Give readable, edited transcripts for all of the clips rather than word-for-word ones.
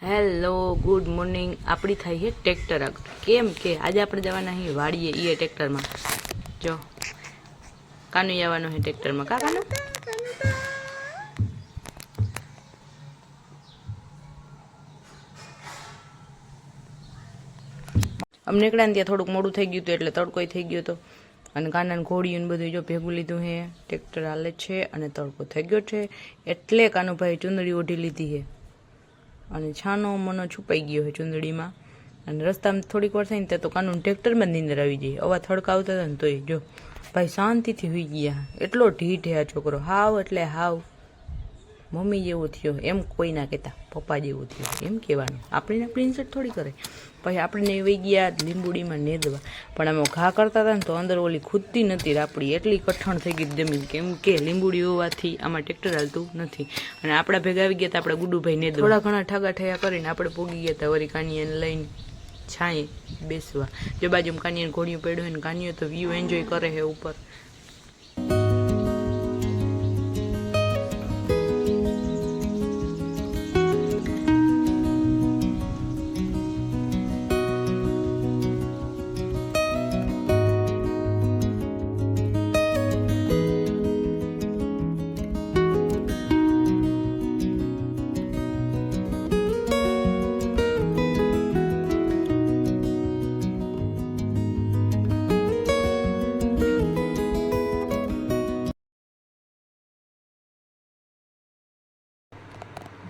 Hello good morning. આપણી થઈ છે ટ્રેક્ટર આગળ કેમ કે આજે આપણે જવાના અહીં વાડીએ એ ટ્રેક્ટરમાં જો કાનું આવવાનું છે ટ્રેક્ટરમાં કા કાનું અમને નીકળ્યા ને ત્યાં થોડુંક મોડું થઈ ગયું હતું એટલે તડકોય થઈ ગયો હતો અને કાનાને ઘોડીયું બધું જો ભેગું લીધું છે। ટ્રેક્ટર હાલે છે અને તડકો થઈ ગયો છે એટલે કાનુભાઈ ચુંદડી ઓઢી લીધી છે અને છાનો મનો છુપાઈ ગયો છે ચુંદડીમાં અને રસ્તામાં થોડીક વાર થાય ને તો કાનૂન ટ્રેક્ટરમાં જ નીંદર આવી જાય। અવા થડકા આવતા હતા ને તોય જો ભાઈ શાંતિથી હોઈ ગયા। એટલો ઢીઠ હે આ છોકરો, હાવ એટલે હાવ મમ્મી જેવો થયો એમ કોઈ ના કહેતા, પપ્પા જેવો થયો એમ કહેવાનું। આપણે પ્રિન્સેસ થોડી કરે। પછી આપણે વહી ગયા લીંબુડીમાં નેદવા, પણ અમે ઘા કરતા હતા ને તો અંદર ઓલી ખૂદતી નથી રાપડી, એટલી કઠણ થઈ ગઈ જમીન કેમ કે લીંબુડી હોવાથી આમાં ટ્રેક્ટર હાલતું નથી। અને આપણા ભેગા આવી ગયા હતા આપણા ગુડુભાઈ નેદવા, થોડા ઘણા ઠાગા ઠયા કરીને આપણે પોગી ગયા હતા વળી કાનિયાને લઈને છાંયે બેસવા। જો બાજુમાં કાનિયાને ઘોડિયું પડ્યું હોય ને કાનિયો તો વ્યૂ એન્જોય કરે છે ઉપર।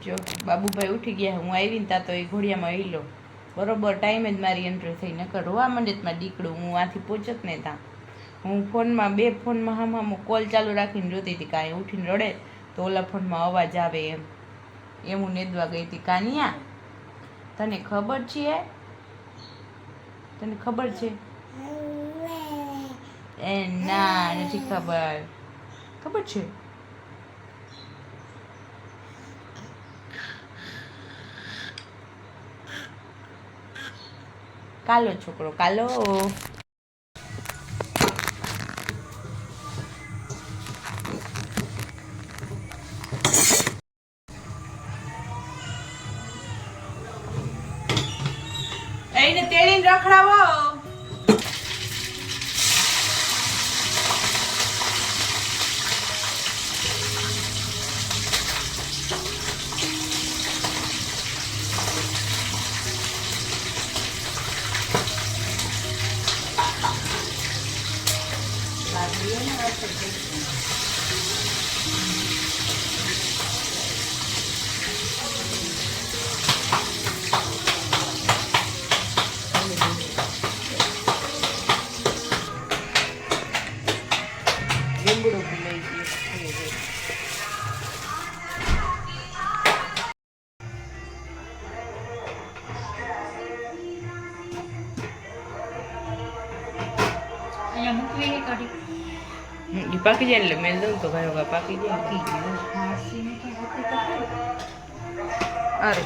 જો બાબુભાઈ ઉઠી ગયા, હું આવી ને તા તો એ ઘોડિયામાં હિલો બરોબર ટાઈમે જ મારી એન્ટ્રી થઈ, નકર રોવા માંડે માં દીકડું હું આથી પહોંચત ને ત્યાં। હું ફોનમાં બે ફોનમાં હામ કોલ ચાલુ રાખીને જોતી હતી, કાંઈ ઉઠીને રડે તો ઓલા ફોનમાં અવાજ આવે એમ હું નેદવા ગઈ હતી। કાનિયા તને ખબર છે, તને ખબર છે? એ ના નથી ખબર, ખબર છે? કાલો છોકરો કાલો। એને તેડીને રખડાવો। લીંબડો લઈ ગયો પાકી જાય એટલે મેલ દઉં તો ભાઈ પાકી જાય। અરે